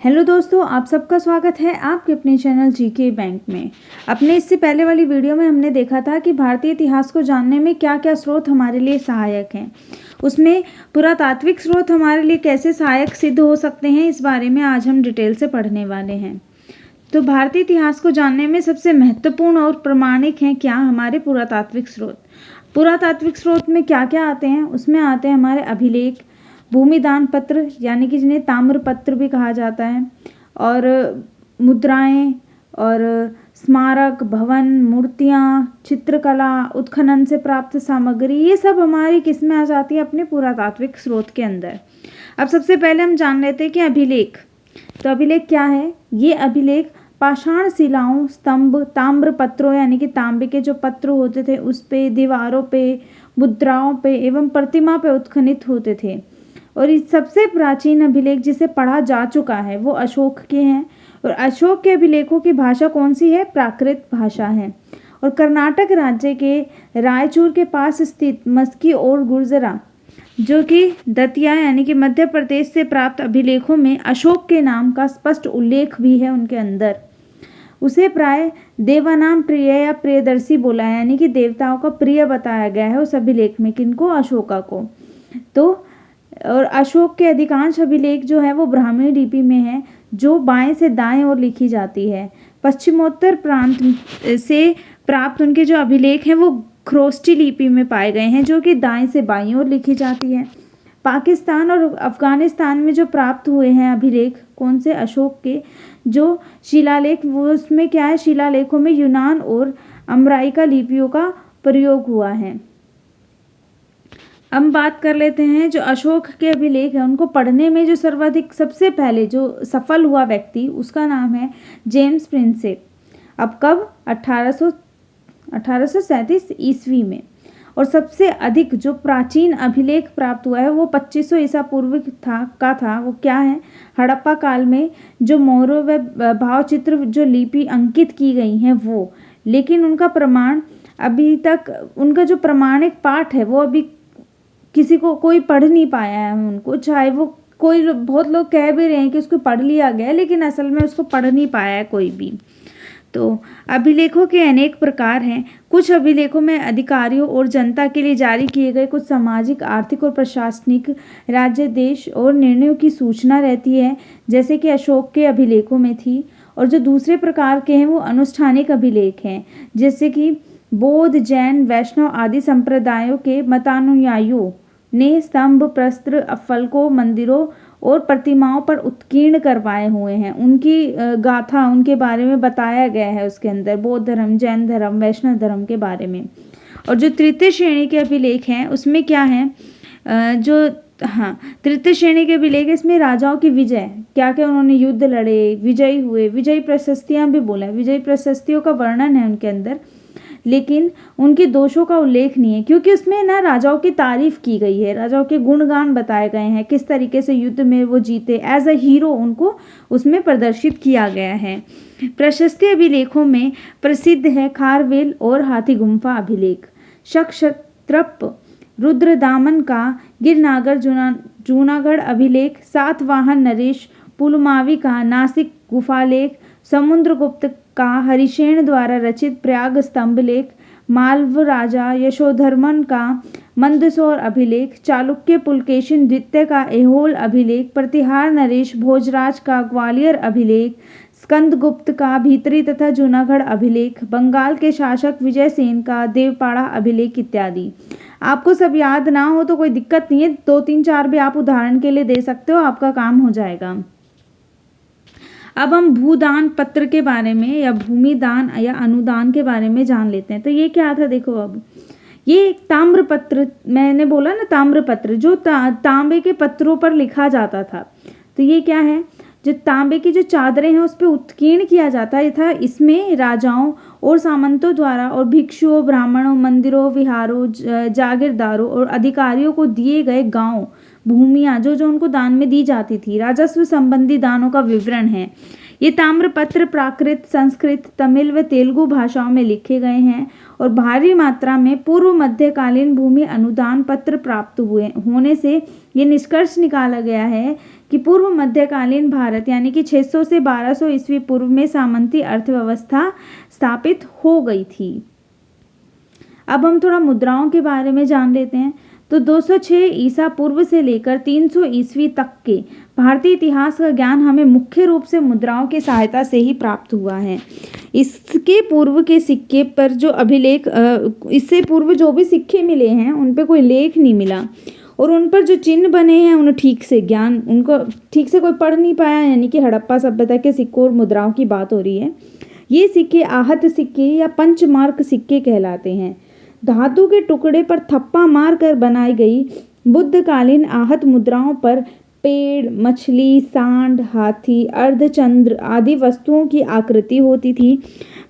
Hello दोस्तों, आप सबका स्वागत है आपके अपने चैनल जीके बैंक में। अपने इससे पहले वाली वीडियो में हमने देखा था कि भारतीय इतिहास को जानने में क्या क्या स्रोत हमारे लिए सहायक हैं। उसमें पुरातात्विक स्रोत हमारे लिए कैसे सहायक सिद्ध हो सकते हैं, इस बारे में आज हम डिटेल से पढ़ने वाले हैं। तो भारतीय इतिहास को जानने में सबसे महत्वपूर्ण और प्रमाणिक हैं क्या हमारे पुरातात्विक स्रोत। पुरातात्विक स्रोत में क्या क्या आते हैं, उसमें आते हैं हमारे अभिलेख, भूमिदान पत्र यानी कि जिन्हें ताम्र पत्र भी कहा जाता है, और मुद्राएं और स्मारक, भवन, मूर्तियाँ, चित्रकला, उत्खनन से प्राप्त सामग्री, ये सब हमारी किस में आ जाती है, अपने पुरातात्विक स्रोत के अंदर। अब सबसे पहले हम जान लेते हैं कि अभिलेख। तो अभिलेख क्या है? ये अभिलेख पाषाण शिलाओं, स्तंभ, ताम्र पत्रों यानी कि तांबे के जो पत्र होते थे उस पे, दीवारों पे, मुद्राओं पे एवं प्रतिमा पे उत्खनित होते थे। और इस सबसे प्राचीन अभिलेख जिसे पढ़ा जा चुका है वो अशोक के हैं। और अशोक के अभिलेखों की भाषा कौन सी है? प्राकृत भाषा है। और कर्नाटक राज्य के रायचूर के पास स्थित मस्की और गुर्जरा, जो कि दतिया यानी कि मध्य प्रदेश से प्राप्त अभिलेखों में अशोक के नाम का स्पष्ट उल्लेख भी है उनके अंदर। उसे प्राय देवानाम प्रिय या प्रियदर्शी बोला है, यानी कि देवताओं का प्रिय बताया गया है उस अभिलेख में। किनको? अशोका को। तो और अशोक के अधिकांश अभिलेख जो है वो ब्राह्मी लिपि में है, जो बाएं से दाएं ओर लिखी जाती है। पश्चिमोत्तर प्रांत से प्राप्त उनके जो अभिलेख हैं वो ख्रोष्टी लिपि में पाए गए हैं, जो कि दाएं से बाईं ओर लिखी जाती है। पाकिस्तान और अफगानिस्तान में जो प्राप्त हुए हैं अभिलेख, कौन से? अशोक के जो शिलालेख, वो उसमें क्या है, शिलालेखों में यूनान और अमराइका लिपियों का प्रयोग हुआ है। हम बात कर लेते हैं जो अशोक के अभिलेख हैं उनको पढ़ने में जो सर्वाधिक सबसे पहले जो सफल हुआ व्यक्ति, उसका नाम है जेम्स प्रिंसेप। अब कब? 1837 ईस्वी में। और सबसे अधिक जो प्राचीन अभिलेख प्राप्त हुआ है वो 2500 ईसा पूर्व था। वो क्या है? हड़प्पा काल में जो मोहरों व भावचित्र जो लिपि अंकित की गई हैं वो। लेकिन उनका प्रमाण अभी तक, उनका जो प्रमाणिक पाठ है वो अभी किसी को कोई पढ़ नहीं पाया है उनको। चाहे वो कोई, बहुत लोग कह भी रहे हैं कि उसको पढ़ लिया गया, लेकिन असल में उसको पढ़ नहीं पाया है कोई भी। तो अभिलेखों के अनेक प्रकार हैं। कुछ अभिलेखों में अधिकारियों और जनता के लिए जारी किए गए कुछ सामाजिक, आर्थिक और प्रशासनिक, राज्य, देश और निर्णयों की सूचना रहती है, जैसे कि अशोक के अभिलेखों में थी। और जो दूसरे प्रकार के हैं वो अनुष्ठानिक अभिलेख हैं, जैसे कि बौद्ध, जैन, वैष्णव आदि संप्रदायों के मतानुयायियों ने स्तंभ, प्रस्त्र, फलकों, मंदिरों और प्रतिमाओं पर उत्कीर्ण करवाए हुए हैं। उनकी गाथा, उनके बारे में बताया गया है उसके अंदर, बौद्ध धर्म, जैन धर्म, वैष्णव धर्म के बारे में। और जो तृतीय श्रेणी के अभिलेख हैं उसमें क्या है, तृतीय श्रेणी के अभिलेख, इसमें राजाओं की विजय, क्या क्या उन्होंने युद्ध लड़े, विजयी हुए, विजयी प्रशस्तियाँ भी बोला है, विजयी प्रशस्तियों का वर्णन है उनके अंदर। लेकिन उनके दोषों का उल्लेख नहीं है, क्योंकि उसमें ना राजाओं की तारीफ की गई है, राजाओं के गुणगान बताए गए हैं, किस तरीके से युद्ध में वो जीते, एज अ हीरो उनको उसमें प्रदर्शित किया गया है। प्रशस्ति अभिलेखों में प्रसिद्ध है खारवेल और हाथी गुम्फा अभिलेख, शक्षत्रप, रुद्रदामन का गिरनागर जूनागढ़ अभिलेख, सातवाहन नरेश पुलमावी का नासिक गुफालेख, समुद्रगुप्त का हरिशेन द्वारा रचित प्रयाग स्तंभ लेख, मालव राजा यशोधर्मन का मंदसौर अभिलेख, चालुक्य पुलकेशिन द्वितीय का ऐहोल अभिलेख, प्रतिहार नरेश भोजराज का ग्वालियर अभिलेख, स्कंदगुप्त का भीतरी तथा जूनागढ़ अभिलेख, बंगाल के शासक विजय सेन का देवपाड़ा अभिलेख इत्यादि। आपको सब याद ना हो तो कोई दिक्कत नहीं है, 2, 3, 4 भी आप उदाहरण के लिए दे सकते हो, आपका काम हो जाएगा। अब हम भूदान पत्र के बारे में या भूमि दान या अनुदान के बारे में जान लेते हैं। तो ये क्या था, देखो। अब ये एक ताम्र पत्र, मैंने बोला ना ताम्र पत्र, जो तांबे के पत्रों पर लिखा जाता था। तो ये क्या है, जो तांबे की जो चादरें हैं उस पर उत्कीर्ण किया जाता है था। इसमें राजाओं और सामंतों द्वारा और भिक्षुओं, ब्राह्मणों, मंदिरों, विहारों, जागीरदारों और अधिकारियों को दिए गए गांव, भूमियाँ जो उनको दान में दी जाती थी, राजस्व संबंधी दानों का विवरण है। ये ताम्रपत्र प्राकृत, संस्कृत, तमिल व तेलुगु भाषाओं में लिखे गए हैं और भारी मात्रा में पूर्व मध्यकालीन भूमि अनुदान पत्र प्राप्त हुए होने से ये निष्कर्ष निकाला गया है कि पूर्व मध्यकालीन भारत यानी कि 600 से 1200 ईस्वी पूर्व में सामंती अर्थव्यवस्था स्थापित हो गई थी। अब हम थोड़ा मुद्राओं के बारे में जान लेते हैं। तो 206 ईसा पूर्व से लेकर 300 ईस्वी तक के भारतीय इतिहास का ज्ञान हमें मुख्य रूप से मुद्राओं की सहायता से ही प्राप्त हुआ है। इसके पूर्व के सिक्के पर जो अभिलेख इससे पूर्व जो भी सिक्के मिले हैं उन पे कोई लेख नहीं मिला, और उन पर जो चिन्ह बने हैं उन्हें उनको ठीक से कोई पढ़ नहीं पाया, यानी कि हड़प्पा सभ्यता के सिक्कों और मुद्राओं की बात हो रही है। ये सिक्के आहत सिक्के या पंचमार्क सिक्के कहलाते हैं। धातु के टुकड़े पर थप्पा मार कर बनाई गई बुद्धकालीन आहत मुद्राओं पर पेड़, मछली, सांड, हाथी, अर्धचंद्र आदि वस्तुओं की आकृति होती थी।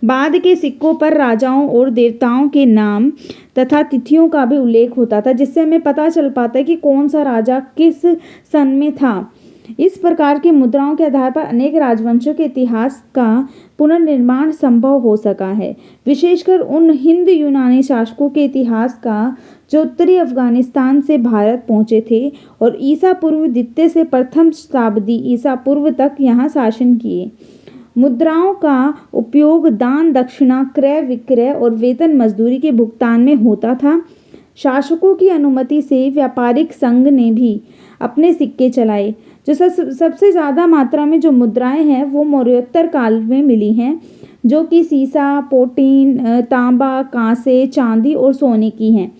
बाद के सिक्कों पर राजाओं और देवताओं के नाम तथा तिथियों का भी उल्लेख होता था, जिससे हमें पता चल पाता है कि कौन सा राजा किस सन में था। इस प्रकार की मुद्राओं के आधार पर अनेक राजवंशों के इतिहास का पुनर्निर्माण संभव हो सका है, विशेषकर उन हिंद यूनानी शासकों के इतिहास का जो उत्तरी अफगानिस्तान से भारत पहुंचे थे और ईसा पूर्व द्वितीय से प्रथम शताब्दी ईसा पूर्व तक यहाँ शासन किए। मुद्राओं का उपयोग दान, दक्षिणा, क्रय विक्रय और वेतन मजदूरी के भुगतान में होता था। शासकों की अनुमति से व्यापारिक संघ ने भी अपने सिक्के चलाए। जो सबसे ज़्यादा मात्रा में जो मुद्राएं हैं वो मौर्योत्तर काल में मिली हैं, जो कि सीसा, पोटीन, तांबा, कांसे, चांदी और सोने की हैं।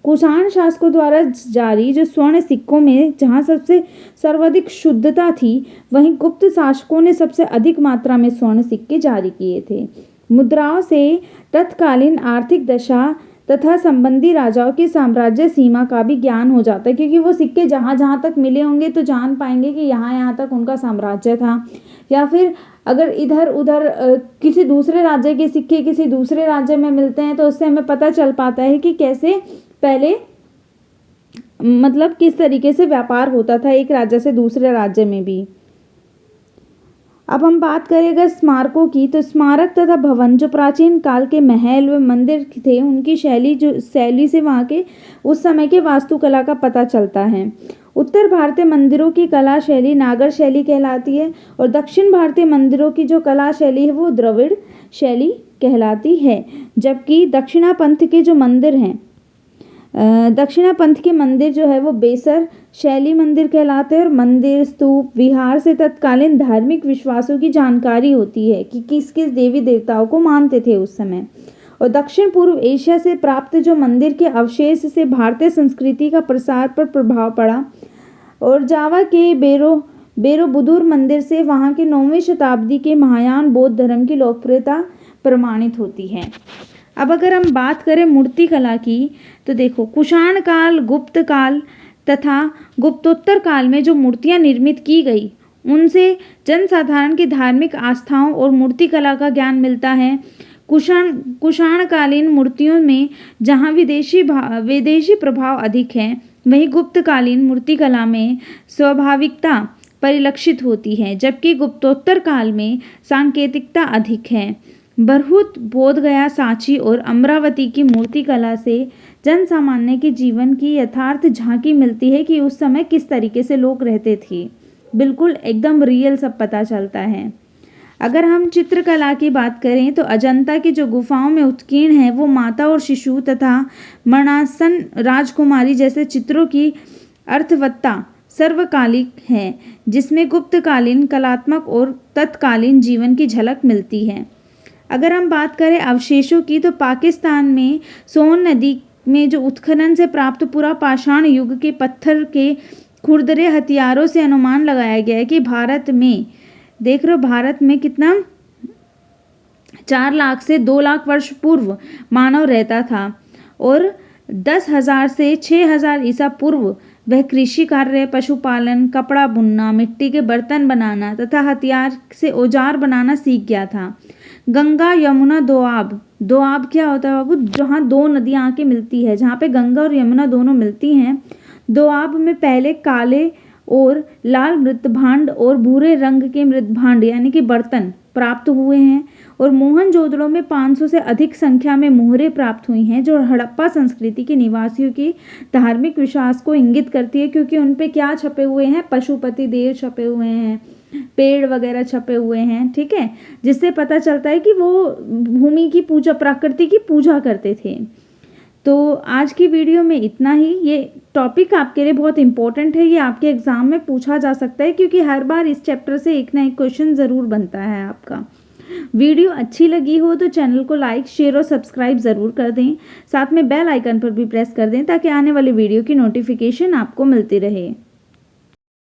कुषाण शासकों द्वारा जारी जो स्वर्ण सिक्कों में जहाँ सबसे सर्वाधिक शुद्धता थी, वहीं गुप्त शासकों ने सबसे अधिक मात्रा में स्वर्ण सिक्के जारी किए थे। मुद्राओं से तत्कालीन आर्थिक दशा तथा संबंधी राजाओं की साम्राज्य सीमा का भी ज्ञान हो जाता है, क्योंकि वो सिक्के जहाँ जहाँ तक मिले होंगे तो जान पाएंगे कि यहाँ तक उनका साम्राज्य था। या फिर अगर इधर उधर किसी दूसरे राज्य के सिक्के किसी दूसरे राज्य में मिलते हैं तो उससे हमें पता चल पाता है कि कैसे पहले मतलब किस तरीके से व्यापार होता था एक राज्य से दूसरे राज्य में भी। अब हम बात करें अगर स्मारकों की, तो स्मारक तथा भवन जो प्राचीन काल के महल व मंदिर थे उनकी शैली से वहाँ के उस समय के वास्तुकला का पता चलता है। उत्तर भारतीय मंदिरों की कला शैली नागर शैली कहलाती है और दक्षिण भारतीय मंदिरों की जो कला शैली है वो द्रविड़ शैली कहलाती है। जबकि दक्षिणापंथ के जो मंदिर हैं, दक्षिणापंथ के मंदिर जो है वो बेसर शैली मंदिर कहलाते हैं और मंदिर, स्तूप, विहार से तत्कालीन धार्मिक विश्वासों की जानकारी होती है कि किस किस देवी देवताओं को मानते थे उस समय। और दक्षिण पूर्व एशिया से प्राप्त जो मंदिर के अवशेष से भारतीय संस्कृति का प्रसार पर प्रभाव पड़ा और जावा के बेरोबुदुर मंदिर से वहाँ के 9वीं शताब्दी के महायान बौद्ध धर्म की लोकप्रियता प्रमाणित होती है। अब अगर हम बात करें मूर्ति कला की, तो देखो कुषाण काल, गुप्त काल तथा गुप्तोत्तर काल में जो मूर्तियां निर्मित की गई उनसे जनसाधारण की धार्मिक आस्थाओं और मूर्ति कला का ज्ञान मिलता है। कुषाणकालीन मूर्तियों में जहाँ विदेशी प्रभाव अधिक है, वहीं गुप्तकालीन मूर्ति कला में स्वाभाविकता परिलक्षित होती है, जबकि गुप्तोत्तर काल में सांकेतिकता अधिक है। बरहुत, बोधगया, सांची और अमरावती की मूर्ति कला से जन सामान्य के जीवन की यथार्थ झांकी मिलती है कि उस समय किस तरीके से लोग रहते थे। बिल्कुल एकदम रियल सब पता चलता है। अगर हम चित्रकला की बात करें तो अजंता की जो गुफाओं में उत्कीर्ण है वो माता और शिशु तथा मरणासन राजकुमारी जैसे चित्रों की अर्थवत्ता सर्वकालिक है, जिसमें गुप्तकालीन कलात्मक और तत्कालीन जीवन की झलक मिलती है। अगर हम बात करें अवशेषों की, तो पाकिस्तान में सोन नदी में जो उत्खनन से प्राप्त पूरा पाषाण युग के पत्थर के खुरदरे हथियारों से अनुमान लगाया गया है कि भारत में देख रहे हो भारत में कितना 4 लाख से 2 लाख वर्ष पूर्व मानव रहता था और 10,000 से 6,000 ईसा पूर्व वह कृषि कार्य, पशुपालन, कपड़ा बुनना, मिट्टी के बर्तन बनाना तथा हथियार से औजार बनाना सीख गया था। गंगा, यमुना, दोआब क्या होता है बाबू? जहाँ 2 नदियाँ आके मिलती है, जहाँ पे गंगा और यमुना दोनों मिलती हैं। दोआब में पहले काले और लाल मृतभांड और भूरे रंग के मृतभांड यानी कि बर्तन प्राप्त हुए हैं। और मोहनजोदड़ो में 500 से अधिक संख्या में मोहरें प्राप्त हुई हैं, जो हड़प्पा संस्कृति के निवासियों की धार्मिक विश्वास को इंगित करती है, क्योंकि उन पे क्या छपे हुए हैं, पशुपति देव छपे हुए हैं, पेड़ वगैरह छपे हुए हैं, ठीक है, जिससे पता चलता है कि वो भूमि की पूजा, प्रकृति की पूजा करते थे। तो आज की वीडियो में इतना ही। ये टॉपिक आपके लिए बहुत इंपॉर्टेंट है, ये आपके एग्जाम में पूछा जा सकता है, क्योंकि हर बार इस चैप्टर से एक ना एक क्वेश्चन ज़रूर बनता है आपका। वीडियो अच्छी लगी हो तो चैनल को लाइक, शेयर और सब्सक्राइब ज़रूर कर दें। साथ में बेल आइकन पर भी प्रेस कर दें ताकि आने वाली वीडियो की नोटिफिकेशन आपको मिलती रहे।